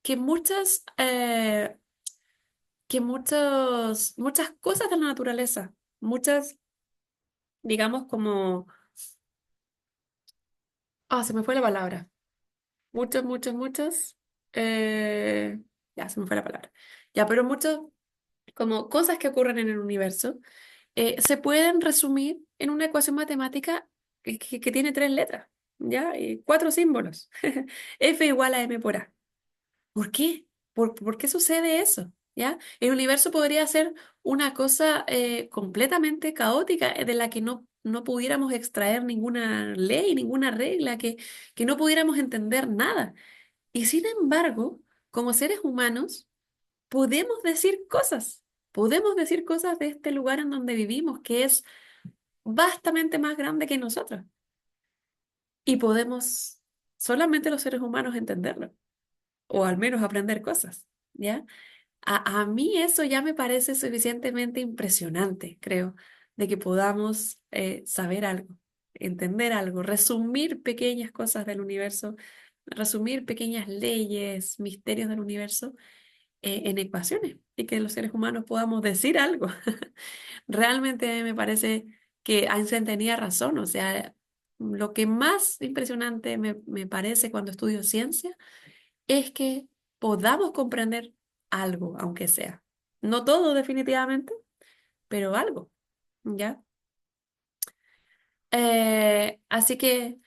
que muchas cosas de la naturaleza, muchas, digamos, como, se me fue la palabra, muchas, eh, ya se me fue la palabra, ya, pero muchas, como cosas que ocurren en el universo, se pueden resumir en una ecuación matemática que tiene tres letras, ¿ya? Y cuatro símbolos. F igual a m por a. ¿Por qué? ¿Por qué sucede eso? ¿Ya? El universo podría ser una cosa completamente caótica de la que no pudiéramos extraer ninguna ley, ninguna regla, que no pudiéramos entender nada. Y sin embargo, como seres humanos, podemos decir cosas de este lugar en donde vivimos, que es vastamente más grande que nosotros. Y podemos solamente los seres humanos entenderlo, o al menos aprender cosas. ¿Ya? A mí eso ya me parece suficientemente impresionante, creo, de que podamos saber algo, entender algo, resumir pequeñas cosas del universo, resumir pequeñas leyes, misterios del universo en ecuaciones y que los seres humanos podamos decir algo. Realmente me parece que Einstein tenía razón, o sea, lo que más impresionante me parece cuando estudio ciencia es que podamos comprender algo, aunque sea. No todo definitivamente, pero algo, ¿ya? Así que,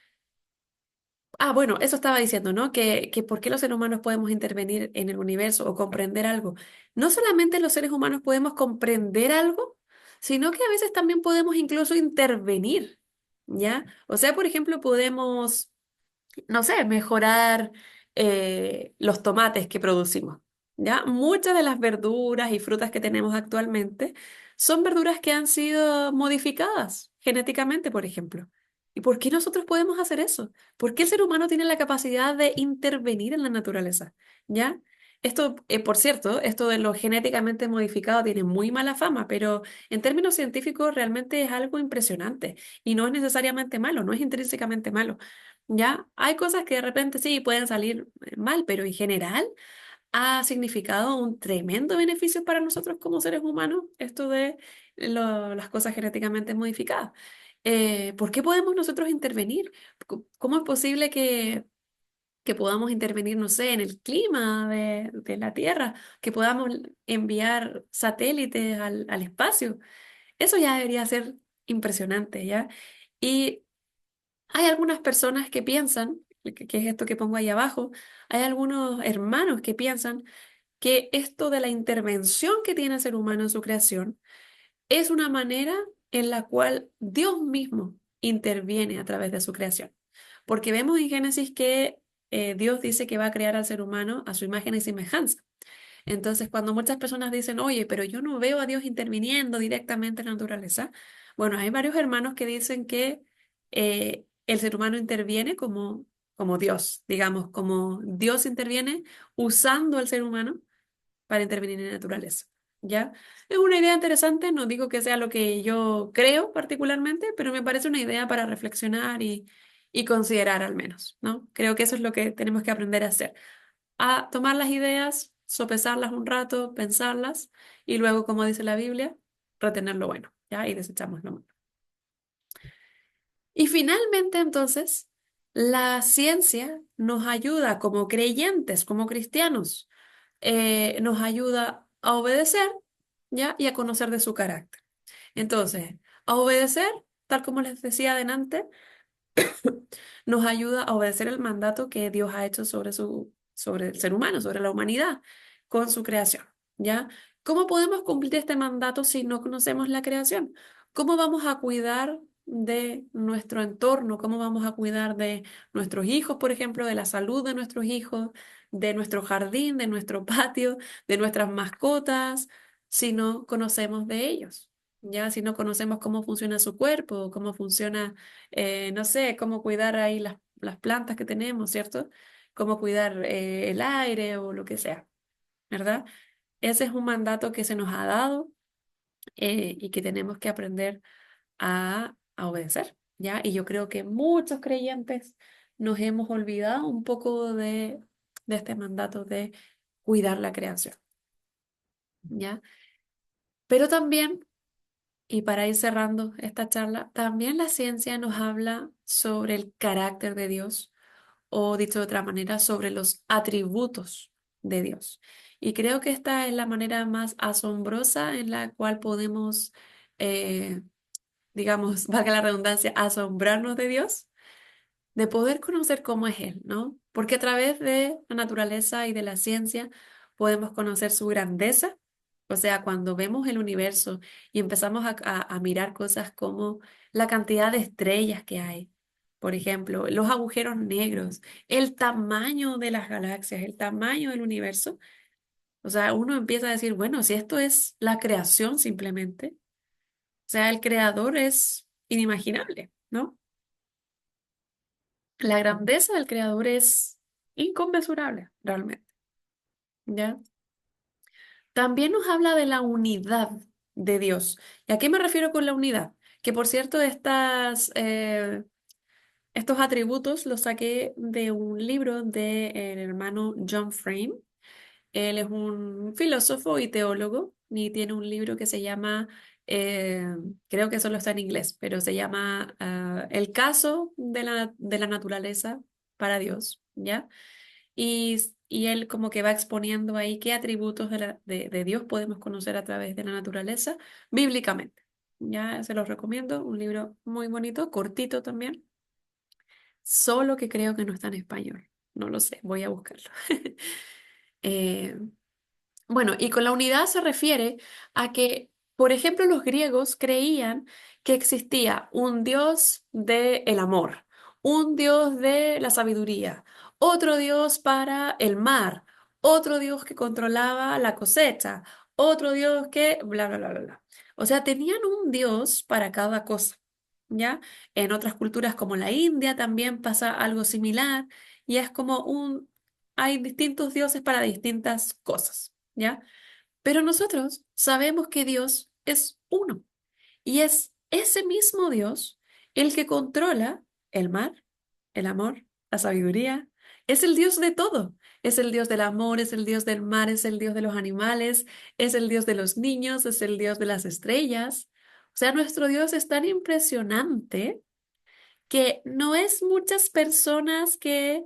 bueno, eso estaba diciendo, ¿no? Que por qué los seres humanos podemos intervenir en el universo o comprender algo. No solamente los seres humanos podemos comprender algo, sino que a veces también podemos incluso intervenir, ¿ya? O sea, por ejemplo, podemos no sé, mejorar los tomates que producimos. ¿Ya? Muchas de las verduras y frutas que tenemos actualmente son verduras que han sido modificadas genéticamente, por ejemplo. ¿Y por qué nosotros podemos hacer eso? ¿Por qué el ser humano tiene la capacidad de intervenir en la naturaleza? ¿Ya? Esto, por cierto, esto de lo genéticamente modificado tiene muy mala fama, pero en términos científicos realmente es algo impresionante y no es necesariamente malo, no es intrínsecamente malo. ¿Ya? Hay cosas que de repente sí pueden salir mal, pero en general ha significado un tremendo beneficio para nosotros como seres humanos esto de las cosas genéticamente modificadas. ¿Por qué podemos nosotros intervenir? ¿Cómo es posible que podamos intervenir, no sé, en el clima de la Tierra, que podamos enviar satélites al espacio. Eso ya debería ser impresionante, ¿ya? Y hay algunas personas que piensan, que es esto que pongo ahí abajo, hay algunos hermanos que piensan que esto de la intervención que tiene el ser humano en su creación es una manera en la cual Dios mismo interviene a través de su creación. Porque vemos en Génesis que Dios dice que va a crear al ser humano a su imagen y semejanza. Entonces, cuando muchas personas dicen, oye, pero yo no veo a Dios interviniendo directamente en la naturaleza, bueno, hay varios hermanos que dicen que el ser humano interviene como Dios, digamos, como Dios interviene usando al ser humano para intervenir en la naturaleza. ¿Ya? Es una idea interesante, no digo que sea lo que yo creo particularmente, pero me parece una idea para reflexionar y considerar al menos, ¿no? Creo que eso es lo que tenemos que aprender a hacer, a tomar las ideas, sopesarlas un rato, pensarlas y luego, como dice la Biblia, retener lo bueno, ¿ya? Y desechamos lo malo. Y finalmente, entonces, la ciencia nos ayuda como creyentes, como cristianos, nos ayuda a obedecer, ¿ya? Y a conocer de su carácter. Entonces, a obedecer, tal como les decía adelante, nos ayuda a obedecer el mandato que Dios ha hecho sobre el ser humano, sobre la humanidad, con su creación, ¿ya? ¿Cómo podemos cumplir este mandato si no conocemos la creación? ¿Cómo vamos a cuidar de nuestro entorno? ¿Cómo vamos a cuidar de nuestros hijos, por ejemplo, de la salud de nuestros hijos, de nuestro jardín, de nuestro patio, de nuestras mascotas, si no conocemos de ellos? ¿Ya? Si no conocemos cómo funciona su cuerpo, cómo funciona no sé, cómo cuidar ahí las plantas que tenemos, ¿cierto? Cómo cuidar el aire o lo que sea, ¿verdad? Ese es un mandato que se nos ha dado y que tenemos que aprender a obedecer, ¿ya? Y yo creo que muchos creyentes nos hemos olvidado un poco de este mandato de cuidar la creación, ¿ya? Pero también, y para ir cerrando esta charla, también la ciencia nos habla sobre el carácter de Dios o dicho de otra manera, sobre los atributos de Dios. Y creo que esta es la manera más asombrosa en la cual podemos, eh, digamos, valga la redundancia, asombrarnos de Dios, de poder conocer cómo es Él, ¿no? Porque a través de la naturaleza y de la ciencia podemos conocer su grandeza. O sea, cuando vemos el universo y empezamos a mirar cosas como la cantidad de estrellas que hay, por ejemplo, los agujeros negros, el tamaño de las galaxias, el tamaño del universo, o sea, uno empieza a decir, bueno, si esto es la creación simplemente, o sea, el creador es inimaginable, ¿no? La grandeza del creador es inconmensurable, realmente, ¿ya? También nos habla de la unidad de Dios. ¿Y a qué me refiero con la unidad? Que por cierto, estos atributos los saqué de un libro del hermano John Frame. Él es un filósofo y teólogo y tiene un libro que se llama, eh, creo que solo está en inglés, pero se llama El caso de la naturaleza para Dios, ¿ya? Y él como que va exponiendo ahí qué atributos de Dios podemos conocer a través de la naturaleza bíblicamente. Ya se los recomiendo, un libro muy bonito, cortito también, solo que creo que no está en español. No lo sé, voy a buscarlo. Eh, bueno, y con la unidad se refiere a que, por ejemplo, los griegos creían que existía un dios del amor, un dios de la sabiduría, otro dios para el mar, otro dios que controlaba la cosecha, otro dios que bla, bla, bla, bla, bla. O sea, tenían un dios para cada cosa, ¿ya? En otras culturas como la India también pasa algo similar y es como hay distintos dioses para distintas cosas. ¿Ya? Pero nosotros sabemos que Dios es uno y es ese mismo Dios el que controla el mar, el amor, la sabiduría. Es el Dios de todo. Es el Dios del amor, es el Dios del mar, es el Dios de los animales, es el Dios de los niños, es el Dios de las estrellas. O sea, nuestro Dios es tan impresionante que no es muchas personas que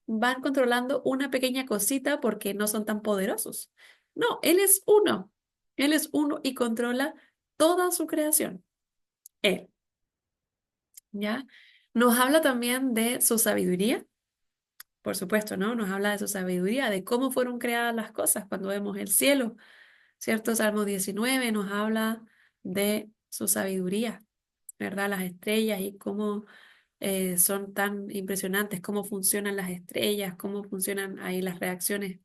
van controlando una pequeña cosita porque no son tan poderosos. No, Él es uno. Él es uno y controla toda su creación. Él, ¿ya? Nos habla también de su sabiduría, por supuesto, ¿no? Nos habla de su sabiduría, de cómo fueron creadas las cosas cuando vemos el cielo, ¿cierto? Salmo 19 nos habla de su sabiduría, ¿verdad? Las estrellas y cómo son tan impresionantes, cómo funcionan las estrellas, cómo funcionan ahí las reacciones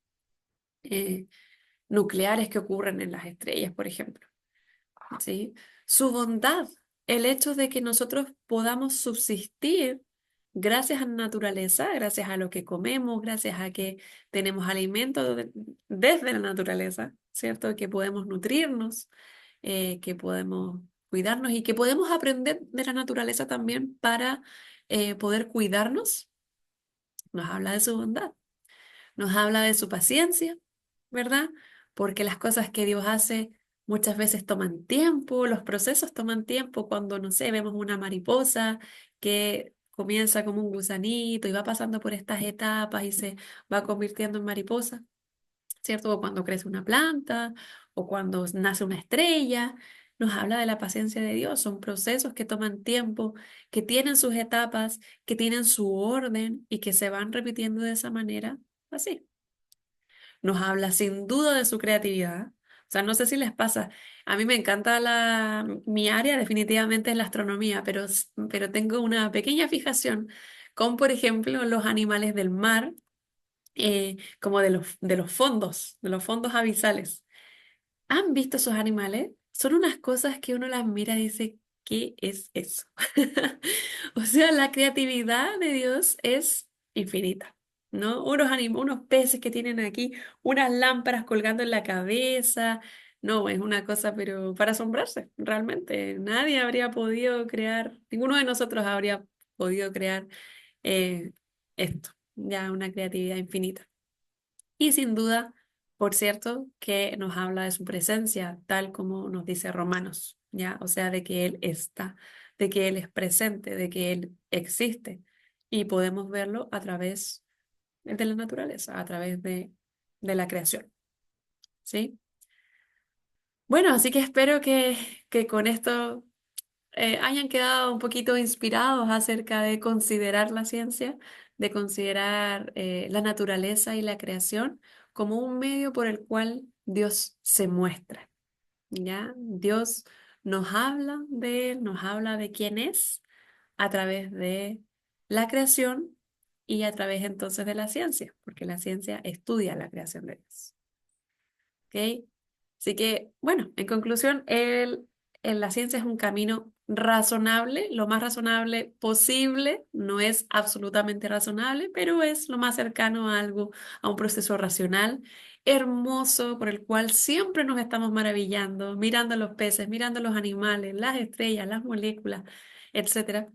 eh, nucleares que ocurren en las estrellas, por ejemplo. ¿Sí? Su bondad, el hecho de que nosotros podamos subsistir gracias a la naturaleza, gracias a lo que comemos, gracias a que tenemos alimento desde la naturaleza, ¿cierto? Que podemos nutrirnos, que podemos cuidarnos y que podemos aprender de la naturaleza también para poder cuidarnos, nos habla de su bondad. Nos habla de su paciencia, ¿verdad? Porque las cosas que Dios hace muchas veces toman tiempo, los procesos toman tiempo. Cuando, no sé, vemos una mariposa que comienza como un gusanito y va pasando por estas etapas y se va convirtiendo en mariposa, ¿cierto? O cuando crece una planta o cuando nace una estrella. Nos habla de la paciencia de Dios. Son procesos que toman tiempo, que tienen sus etapas, que tienen su orden y que se van repitiendo de esa manera, así. Nos habla sin duda de su creatividad. O sea, no sé si les pasa. A mí me encanta mi área definitivamente es la astronomía, pero tengo una pequeña fijación con, por ejemplo, los animales del mar, como de los fondos abisales. ¿Han visto esos animales? Son unas cosas que uno las mira y dice, ¿qué es eso? O sea, la creatividad de Dios es infinita, ¿no? Unos peces que tienen aquí unas lámparas colgando en la cabeza. No, es una cosa, pero para asombrarse, realmente. Nadie habría podido crear, ninguno de nosotros habría podido crear eh, esto, ya una creatividad infinita. Y sin duda, por cierto, que nos habla de su presencia, tal como nos dice Romanos, ¿ya? O sea, de que Él está, de que Él es presente, de que Él existe. Y podemos verlo a través de la naturaleza, a través de la creación, ¿sí? Bueno, así que espero que con esto hayan quedado un poquito inspirados acerca de considerar la ciencia, de considerar la naturaleza y la creación como un medio por el cual Dios se muestra, ¿ya? Dios nos habla de Él, nos habla de quién es a través de la creación y a través entonces de la ciencia, porque la ciencia estudia la creación de Dios. ¿Ok? Así que, bueno, en conclusión, la ciencia es un camino razonable, lo más razonable posible, no es absolutamente razonable, pero es lo más cercano a algo, a un proceso racional, hermoso, por el cual siempre nos estamos maravillando, mirando los peces, mirando los animales, las estrellas, las moléculas, etcétera,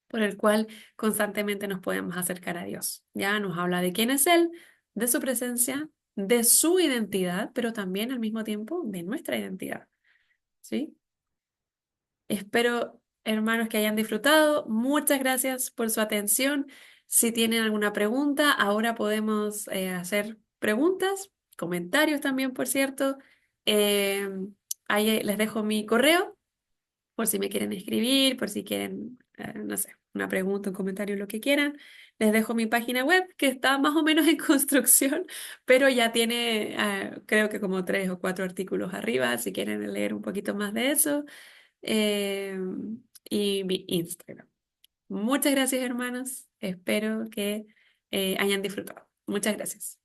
por el cual constantemente nos podemos acercar a Dios. Ya nos habla de quién es Él, de su presencia, de su identidad, pero también al mismo tiempo de nuestra identidad. ¿Sí? Espero, hermanos, que hayan disfrutado. Muchas gracias por su atención. Si tienen alguna pregunta, ahora podemos hacer preguntas, comentarios también, por cierto. Eh, ahí les dejo mi correo por si me quieren escribir, por si quieren, no sé, una pregunta, un comentario, lo que quieran. Les dejo mi página web que está más o menos en construcción, pero ya tiene, creo que como 3 o 4 artículos arriba, si quieren leer un poquito más de eso. eh, y mi Instagram. Muchas gracias, hermanos. Espero que hayan disfrutado. Muchas gracias.